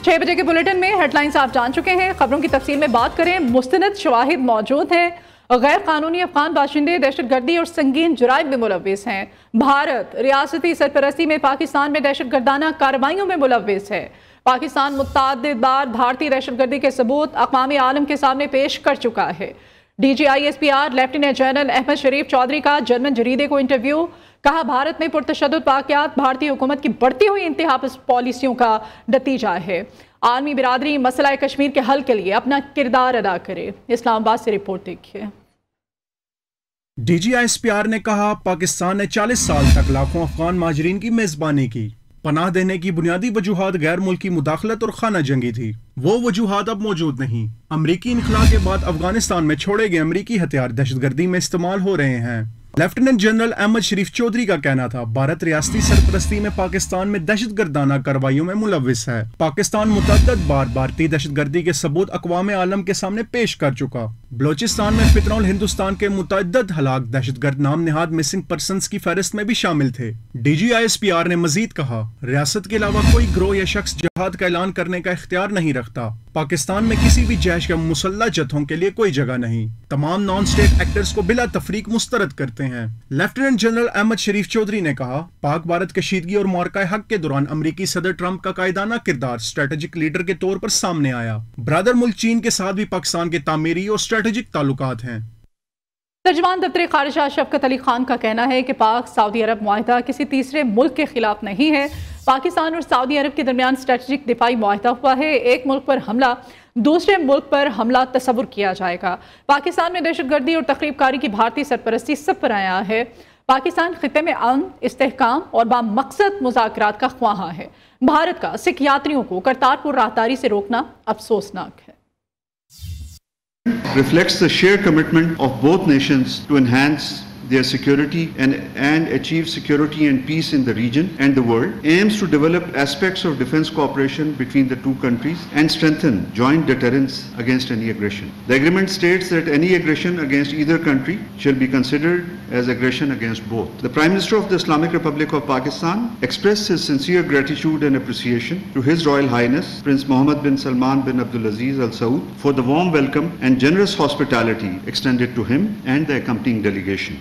6 بجے کے بلیٹن میں ہیڈ لائنز آپ جان چکے ہیں. خبروں کی تفصیل میں بات کریں. مستند شواہد موجود ہیں. غیر قانونی افغان باشندے دہشت گردی اور سنگین جرائم میں ملوث ہیں. بھارت ریاستی سرپرستی میں پاکستان میں دہشت گردانہ کارروائیوں میں ملوث ہے. پاکستان متعدد بار بھارتی دہشت گردی کے ثبوت اقوام عالم کے سامنے پیش کر چکا ہے. D G I S P R lieutenant general Ahmed Sharif Chaudhry کا جرمن جریدے کو انٹرویو. کہا بھارت میں پرتشدد واقعات بھارتی حکومت کی بڑھتی ہوئی انتہا پالیسیوں کا نتیجہ ہے. عالمی برادری مسئلہ کشمیر کے حل کے لیے اپنا کردار ادا کرے. اسلام آباد سے رپورٹ دیکھیے. D G I S P R نے کہا پاکستان نے 40 سال تک لاکھوں افغان مہاجرین کی میزبانی کی. پناہ دینے کی بنیادی وجوہات غیر ملکی مداخلت اور خانہ جنگی تھی. وہ وجوہات اب موجود نہیں. امریکی انخلا کے بعد افغانستان میں چھوڑے گئے امریکی ہتھیار دہشت گردی میں استعمال ہو رہے ہیں. لیفٹیننٹ جنرل احمد شریف چودھری کا کہنا تھا بھارت ریاستی سرپرستی میں پاکستان میں دہشت گردانہ کارروائیوں میں ملوث ہے. پاکستان متعدد بار بھارتی دہشت گردی کے ثبوت اقوام عالم کے سامنے پیش کر چکا. بلوچستان میں فتنہ ہندوستان کے متعدد ہلاک دہشت گرد نام نہاد مسنگ پرسنز کی فہرست میں بھی شامل تھے. D G I S P R نے مزید کہا ریاست کے علاوہ کوئی گروہ یا شخص جہاد کا اعلان کرنے کا اختیار نہیں رکھتا. پاکستان میں کسی بھی جیش کے مسلح جتھوں کے لیے کوئی جگہ نہیں. تمام نان اسٹیٹ ایکٹرز کو بلا تفریق مسترد کرتے ہیں. لیفٹیننٹ جنرل احمد شریف چودھری نے کہا پاک بھارت کشیدگی اور معرکہ حق کے دوران امریکی صدر ٹرمپ کا قائدانہ کردار اسٹریٹجک لیڈر کے طور پر سامنے آیا. برادر ملک چین کے ساتھ بھی پاکستان کے تعمیری اور اسٹریٹجک تعلقات ہیں. ترجمان دفتر خارجہ شفقت علی خان کا کہنا ہے کہ پاک سعودی عرب معاہدہ کسی تیسرے ملک کے خلاف نہیں ہے. پاکستان اور سعودی عرب کے درمیان اسٹریٹجک دفاعی معاہدہ ہوا ہے. ایک ملک پر حملہ دوسرے ملک پر حملہ تصور کیا جائے گا. پاکستان میں دہشت گردی اور تخریب کاری کی بھارتی سرپرستی سب پر آیا ہے. پاکستان خطے میں امن، استحکام اور بامقصد مذاکرات کا خواہاں ہے. بھارت کا سکھ یاتریوں کو کرتارپور راہداری سے روکنا افسوسناک ہے. Reflects the shared commitment of both nations to enhance their security and achieve security and peace in the region and the world, aims to develop aspects of defense cooperation between the two countries and strengthen joint deterrence against any aggression. The agreement states that any aggression against either country shall be considered as aggression against both. The Prime Minister of the Islamic Republic of Pakistan expressed his sincere gratitude and appreciation to His Royal Highness Prince Mohammed bin Salman bin Abdulaziz Al Saud for the warm welcome and generous hospitality extended to him and the accompanying delegation.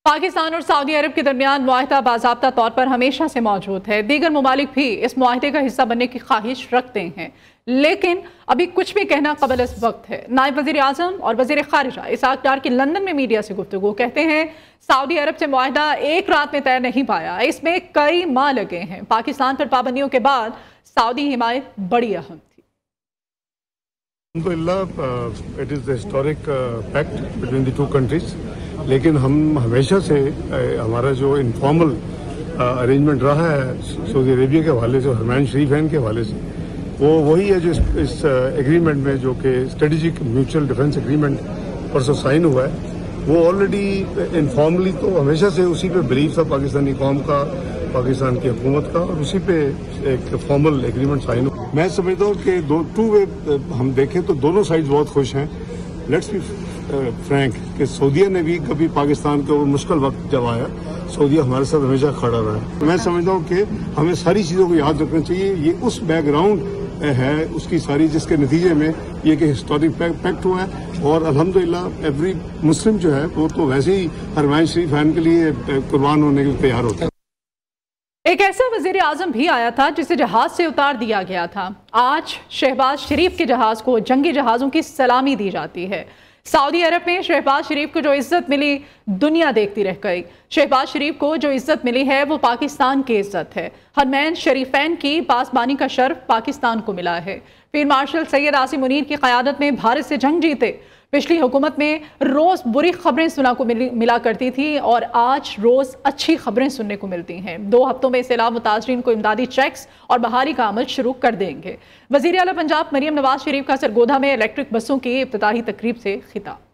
Pakistan اور سعودی عرب کے درمیان معاہدہ باضابطہ طور پر ہمیشہ سے موجود ہے. دیگر ممالک بھی اس معاہدے کا حصہ بننے کی خواہش رکھتے ہیں، لیکن ابھی کچھ بھی کہنا قبل از وقت ہے. نائب وزیر اعظم اور وزیر خارجہ اسحاق ڈار کی لندن میں میڈیا سے گفتگو. کہتے ہیں سعودی عرب سے معاہدہ ایک رات میں طے نہیں پایا، اس میں کئی ماہ لگے ہیں. پاکستان پر پابندیوں کے بعد سعودی حمایت بڑی اہم تھی. الحمدللہ it is the historic pact between the two countries. لیکن ہم ہمیشہ سے ہمارا جو انفارمل ارینجمنٹ رہا ہے سعودی عربیہ کے حوالے سے اور حرمین شریفین کے حوالے سے، وہ وہی ہے جو اس ایگریمنٹ میں جو کہ اسٹریٹجک میوچل ڈیفنس ایگریمنٹ پرسوں سائن ہوا ہے، وہ آلریڈی انفارملی تو ہمیشہ سے اسی پہ بلیف تھا پاکستانی قوم کا، پاکستان کی حکومت کا، اور اسی پہ ایک فارمل ایگریمنٹ سائن ہوا. میں سمجھتا ہوں کہ ٹو وے ہم دیکھیں تو دونوں سائڈز بہت خوش ہیں. لیٹس بی فرینک کہ سعودیہ نے بھی کبھی پاکستان کے مشکل وقت جب آیا سعودیہ ہمارے ساتھ ہمیشہ کھڑا رہا ہے. میں سمجھتا ہوں کہ ہمیں ساری چیزوں کو یاد رکھنا چاہیے. یہ اس بیک گراؤنڈ ہے اس کی ساری جس کے نتیجے میں یہ کہ ہسٹورک پیکٹ ہوا ہے. اور الحمدللہ ایوری مسلم جو ہے وہ تو ویسے ہی حرمین شریف فین کے لیے قربان ہونے کے لیے تیار ہوتا ہے. ایک ایسا وزیر اعظم بھی آیا تھا جسے جہاز سے اتار دیا گیا تھا. آج شہباز شریف کے جہاز کو جنگی جہازوں کی سلامی دی جاتی ہے. سعودی عرب میں شہباز شریف کو جو عزت ملی دنیا دیکھتی رہ گئی. شہباز شریف کو جو عزت ملی ہے وہ پاکستان کی عزت ہے. حرمین شریفین کی پاسبانی کا شرف پاکستان کو ملا ہے. فیلڈ مارشل سید عاصم منیر کی قیادت میں بھارت سے جنگ جیتے. پچھلی حکومت میں روز بری خبریں سنا کو ملا کرتی تھی اور آج روز اچھی خبریں سننے کو ملتی ہیں. 2 ہفتوں میں سیلاب متاثرین کو امدادی چیکس اور بحالی کا عمل شروع کر دیں گے. وزیر اعلیٰ پنجاب مریم نواز شریف کا سرگودھا میں الیکٹرک بسوں کی افتتاحی تقریب سے خطاب.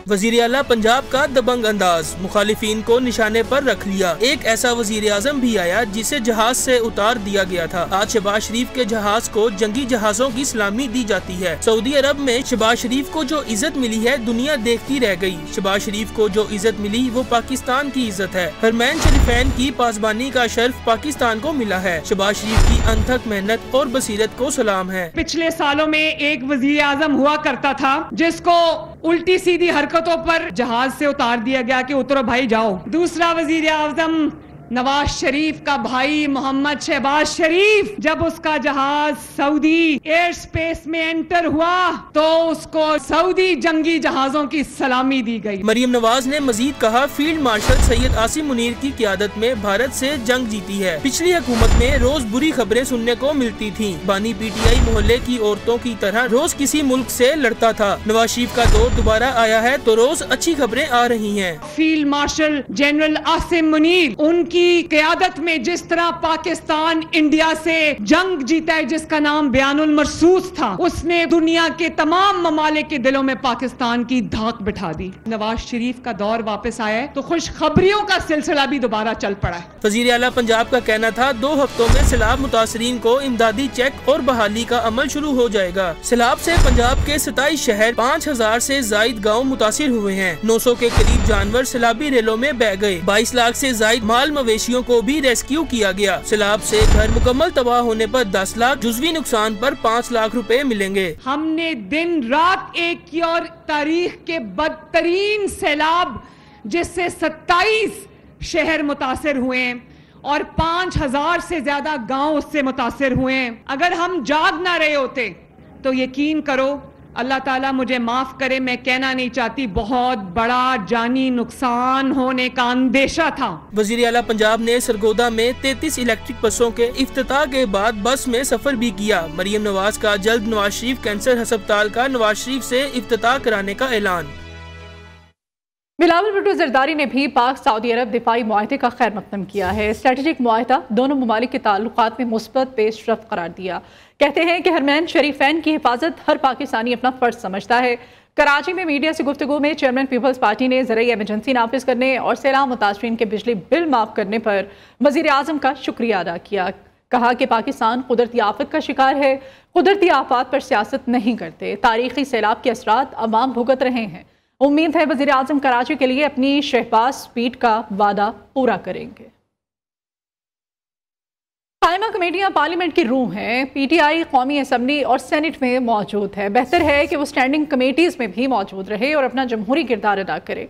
وزیر اعلیٰ پنجاب کا دبنگ انداز، مخالفین کو نشانے پر رکھ لیا۔ ایک ایسا وزیر اعظم بھی آیا جسے جہاز سے اتار دیا گیا تھا۔ آج شہباز شریف کے جہاز کو جنگی جہازوں کی سلامی دی جاتی ہے۔ سعودی عرب میں شہباز شریف کو جو عزت ملی ہے دنیا دیکھتی رہ گئی۔ شہباز شریف کو جو عزت ملی وہ پاکستان کی عزت ہے۔ حرمین شریفین کی پاسبانی کا شرف پاکستان کو ملا ہے۔ شہباز شریف کی انتھک محنت اور بصیرت کو سلام ہے۔ پچھلے سالوں میں ایک وزیر اعظم ہوا کرتا تھا جس کو الٹی سیدھی حرکتوں پر جہاز سے اتار دیا گیا کہ اترو بھائی جاؤ۔ دوسرا وزیر اعظم نواز شریف کا بھائی محمد شہباز شریف، جب اس کا جہاز سعودی ایئر سپیس میں انٹر ہوا تو اس کو سعودی جنگی جہازوں کی سلامی دی گئی۔ مریم نواز نے مزید کہا، فیلڈ مارشل سید عاصم منیر کی قیادت میں بھارت سے جنگ جیتی ہے۔ پچھلی حکومت میں روز بری خبریں سننے کو ملتی تھیں۔ بانی پی ٹی آئی محلے کی عورتوں کی طرح روز کسی ملک سے لڑتا تھا۔ نواز شریف کا دور دوبارہ آیا ہے تو روز اچھی خبریں آ رہی ہیں۔ Field marshal general Asim Munir, ان کی قیادت میں جس طرح پاکستان انڈیا سے جنگ جیتا ہے جس کا نام بیان المرصوص تھا، اس نے دنیا کے تمام ممالک کے دلوں میں پاکستان کی دھاک بٹھا دی۔ نواز شریف کا دور واپس آیا ہے تو خوشخبریوں کا سلسلہ بھی دوبارہ چل پڑا ہے۔ وزیر اعلیٰ پنجاب کا کہنا تھا 2 ہفتوں میں سیلاب متاثرین کو امدادی چیک اور بحالی کا عمل شروع ہو جائے گا۔ سیلاب سے پنجاب کے 27 شہر 5000 سے زائد گاؤں متاثر ہوئے ہیں۔ 900 کے قریب جانور سیلابی ریلوں میں بہہ گئے۔ 22 لاکھ سے زائد مال مویشیوں کو بھی ریسکیو کیا گیا۔ سیلاب سے گھر مکمل تباہ ہونے پر 10 لاکھ، جزوی نقصان پر 5 لاکھ روپے ملیں گے۔ ہم نے دن رات ایک کی اور تاریخ کے بدترین سیلاب جس سے 27 شہر متاثر ہوئے ہیں اور 5000 سے زیادہ گاؤں اس سے متاثر ہوئے ہیں، اگر ہم جاگ نہ رہے ہوتے تو یقین کرو اللہ تعالیٰ مجھے معاف کرے، میں کہنا نہیں چاہتی، بہت بڑا جانی نقصان ہونے کا اندیشہ تھا۔ وزیر اعلیٰ پنجاب نے سرگودا میں 33 الیکٹرک بسوں کے افتتاح کے بعد بس میں سفر بھی کیا۔ مریم نواز کا جلد نواز شریف کینسر ہسپتال کا نواز شریف سے افتتاح کرانے کا اعلان۔ بلاول بھٹو زرداری نے بھی پاک سعودی عرب دفاعی معاہدے کا خیر مقدم کیا ہے۔ اسٹریٹجک معاہدہ دونوں ممالک کے تعلقات میں مثبت پیش رفت قرار دیا۔ کہتے ہیں کہ حرمین شریفین کی حفاظت ہر پاکستانی اپنا فرض سمجھتا ہے۔ کراچی میں میڈیا سے گفتگو میں چیئرمین پیپلز پارٹی نے زرعی ایمرجنسی نافذ کرنے اور سیلاب متاثرین کے بجلی بل معاف کرنے پر وزیر اعظم کا شکریہ ادا کیا۔ کہا کہ پاکستان قدرتی آفت کا شکار ہے، قدرتی آفات پر سیاست نہیں کرتے، تاریخی سیلاب کے اثرات عوام بھگت رہے ہیں۔ امید ہے وزیر اعظم کراچی کے لیے اپنی شہباز سپیڈ کا وعدہ پورا کریں گے۔ قائمہ کمیٹیاں پارلیمنٹ کی روح ہیں۔ پی ٹی آئی قومی اسمبلی اور سینٹ میں موجود ہے۔ بہتر ہے کہ وہ اسٹینڈنگ کمیٹیز میں بھی موجود رہے اور اپنا جمہوری کردار ادا کرے۔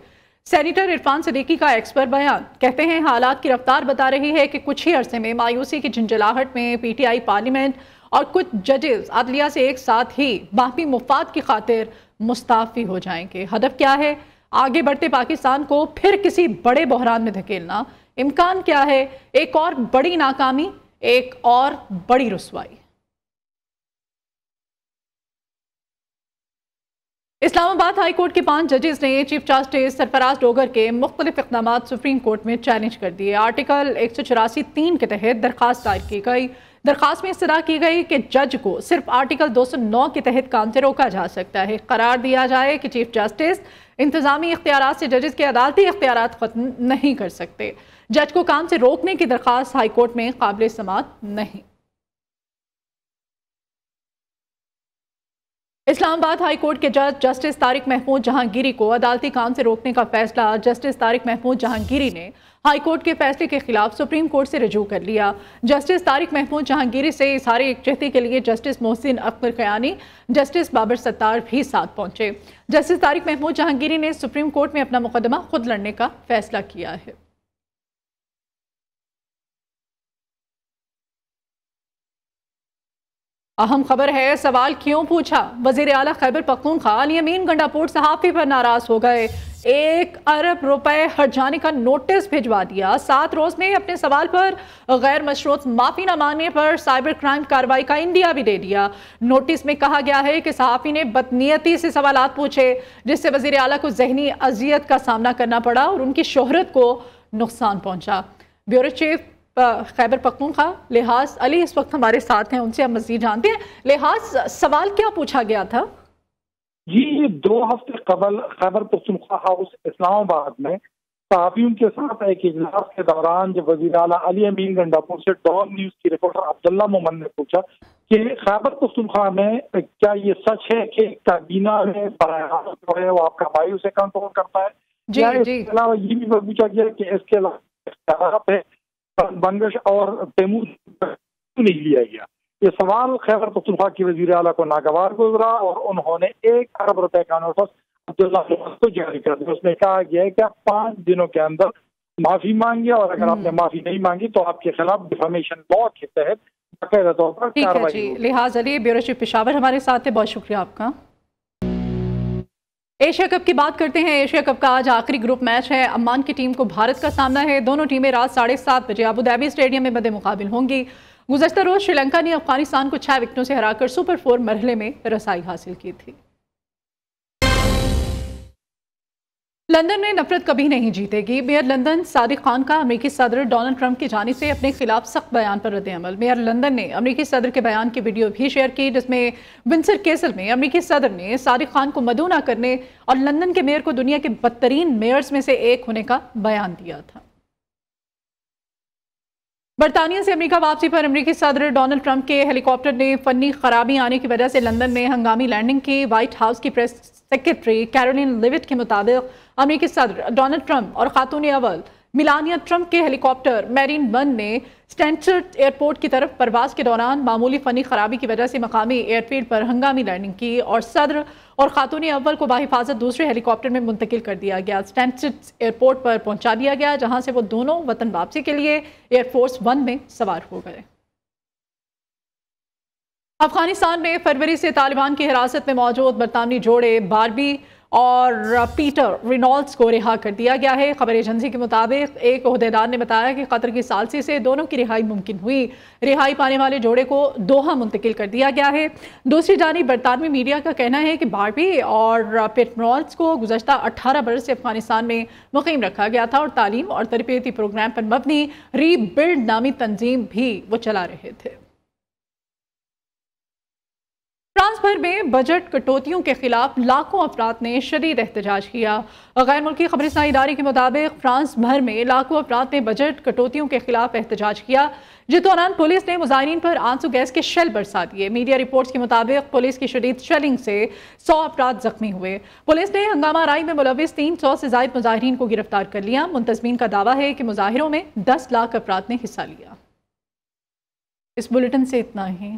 سینیٹر عرفان صدیقی کا ایکسپرٹ بیان، کہتے ہیں حالات کی رفتار بتا رہی ہے کہ کچھ ہی عرصے میں مایوسی کی جھنجھلاہٹ میں پی ٹی آئی پارلیمنٹ اور کچھ ججز عدلیہ سے ایک ساتھ ہی باہمی مفاد کی خاطر مستعفی ہو جائیں گے۔ ہدف کیا ہے؟ آگے بڑھتے پاکستان کو پھر کسی بڑے بحران میں دھکیلنا۔ امکان کیا ہے؟ ایک اور بڑی ناکامی، ایک اور بڑی رسوائی۔ اسلام آباد ہائی کورٹ کے 5 ججز نے چیف جسٹس سرفراز ڈوگر کے مختلف اقدامات سپریم کورٹ میں چیلنج کر دیے۔ آرٹیکل 184(3) کے تحت درخواست دائر کی گئی۔ درخواست میں استدعا کی گئی کہ جج کو صرف آرٹیکل 209 کے تحت کام سے روکا جا سکتا ہے۔ قرار دیا جائے کہ چیف جسٹس انتظامی اختیارات سے ججز کے عدالتی اختیارات ختم نہیں کر سکتے۔ جج کو کام سے روکنے کی درخواست ہائی کورٹ میں قابل سماعت نہیں۔ اسلام آباد ہائی کورٹ کے جج جسٹس طارق محمود جہانگیری کو عدالتی کام سے روکنے کا فیصلہ جسٹس طارق محمود جہانگیری نے ہائی کورٹ کے فیصلے کے خلاف سپریم کورٹ سے رجوع کر لیا۔ جسٹس طارق محمود جہانگیری سے اظہار یکجہتی کے لیے جسٹس محسن اختر قیانی، جسٹس بابر ستار بھی ساتھ پہنچے۔ جسٹس طارق محمود جہانگیری نے سپریم کورٹ میں اپنا مقدمہ خود لڑنے کا فیصلہ کیا ہے۔ اہم خبر ہے، سوال کیوں پوچھا؟ وزیر اعلیٰ خیبر پختونخوا علی امین گنڈاپور صحافی پر ناراض ہو گئے۔ 1 ارب روپے ہٹ جانے کا نوٹس بھجوا دیا۔ 7 روز میں اپنے سوال پر غیر مشروط معافی نہ مانگنے پر سائبر کرائم کارروائی کا انڈیا بھی دے دیا۔ نوٹس میں کہا گیا ہے کہ صحافی نے بدنیتی سے سوالات پوچھے، جس سے وزیر اعلیٰ کو ذہنی اذیت کا سامنا کرنا پڑا اور ان کی شہرت کو نقصان پہنچا۔ بیورو چیف خیبر پختونخوا لحاظ علی اس وقت ہمارے ساتھ ہیں، ان سے ہم مزید جانتے ہیں۔ لحاظ، سوال کیا پوچھا گیا تھا؟ جی 2 ہفتے قبل خیبر پختونخوا ہاؤس اسلام آباد میں صحافیوں کے ساتھ ایک اجلاس کے دوران جب وزیر اعلیٰ علی امین گنڈاپور سے ڈان نیوز کی رپورٹر عبداللہ مومن نے پوچھا کہ خیبر پختونخوا میں کیا یہ سچ ہے کہ کابینہ میں براہ راست جو ہے وہ آپ کا بھائی اسے کنٹرول کرتا ہے؟ اس کے علاوہ یہ بھی پوچھا گیا کہ اس کے علاوہ بنگش اور تیمور نہیں لیا گیا. یہ سوال خیبر پختونخوا کی وزیر اعلیٰ کو ناگوار گزرا اور انہوں نے 1 ارب روپے کا نوٹس عبداللہ کو جاری کر دیا. اس میں کہا گیا ہے کہ آپ 5 دنوں کے اندر معافی مانگے اور اگر آپ نے معافی نہیں مانگی تو آپ کے خلاف ڈیفیمیشن لا کے تحت باقاعدہ طور پر کارروائی ہوگی. لحاظ علی بیورو چیف پشاور ہمارے ساتھ ہے، بہت شکریہ آپ کا. ایشیا کپ کی بات کرتے ہیں. ایشیا کپ کا آج آخری گروپ میچ ہے. عمان کی ٹیم کو بھارت کا سامنا ہے. دونوں ٹیمیں رات 7:30 بجے ابوظہبی اسٹیڈیم میں مد مقابل ہوں گی. گزشتہ روز سری لنکا نے افغانستان کو 6 وکٹوں سے ہرا کر سپر 4 مرحلے میں رسائی حاصل کی تھی. لندن میں نفرت کبھی نہیں جیتے گی. میئر لندن صادق خان کا امریکی صدر ڈونلڈ ٹرمپ کی جانب سے اپنے خلاف سخت بیان پر رد عمل. میئر لندن نے امریکی صدر کے بیان کی ویڈیو بھی شیئر کی جس میں ونسر کیسل میں امریکی صدر نے صادق خان کو مدعو نہ کرنے اور لندن کے میئر کو دنیا کے بدترین میئرز میں سے ایک ہونے کا بیان دیا تھا. برطانیہ سے امریکہ واپسی پر امریکی صدر ڈونلڈ ٹرمپ کے ہیلی کاپٹر نے فنی خرابی آنے کی وجہ سے لندن میں ہنگامی لینڈنگ کی. وائٹ ہاؤس کی پریس سیکرٹری کیرولین لیوٹ کے مطابق امریکی صدر ڈونلڈ ٹرمپ اور خاتون اول میلانیا ٹرمپ کے ہیلی کاپٹر میرین 1 نے سٹینسٹڈ ایئرپورٹ کی طرف پرواز کے دوران معمولی فنی خرابی کی وجہ سے مقامی ایئرفیلڈ پر ہنگامی لینڈنگ کی اور صدر اور خاتون اول کو بحفاظت دوسرے ہیلی کاپٹر میں منتقل کر دیا گیا. سٹینسٹڈ ایئرپورٹ پر پہنچا دیا گیا جہاں سے وہ دونوں وطن واپسی کے لیے ایئر فورس 1 میں سوار ہو گئے. افغانستان میں فروری سے طالبان کی حراست میں موجود برطانوی جوڑے باربی اور پیٹر رینالڈز کو رہا کر دیا گیا ہے. خبر ایجنسی کے مطابق ایک عہدیدار نے بتایا کہ قطر کی ثالثی سے دونوں کی رہائی ممکن ہوئی. رہائی پانے والے جوڑے کو دوحہ منتقل کر دیا گیا ہے. دوسری جانب برطانوی میڈیا کا کہنا ہے کہ باربی اور پیٹر رینالڈز کو گزشتہ 18 برس سے افغانستان میں مقیم رکھا گیا تھا اور تعلیم اور تربیتی پروگرام پر مبنی ری بلڈ نامی تنظیم بھی وہ چلا رہے تھے. فرانس بھر میں بجٹ کٹوتیوں کے خلاف لاکھوں افراد نے شدید احتجاج کیا. غیر ملکی خبر رساں ادارے کے مطابق فرانس بھر میں لاکھوں افراد نے بجٹ کٹوتیوں کے خلاف احتجاج کیا جس دوران پولیس نے مظاہرین پر آنسو گیس کے شیل برسا دیے. میڈیا رپورٹس کے مطابق پولیس کی شدید شیلنگ سے 100 افراد زخمی ہوئے. پولیس نے ہنگامہ آرائی میں ملوث 300 سے زائد مظاہرین کو گرفتار کر لیا. منتظمین کا دعویٰ ہے کہ مظاہروں میں 10 لاکھ افراد نے حصہ لیا. اس بلیٹن سے اتنا ہی.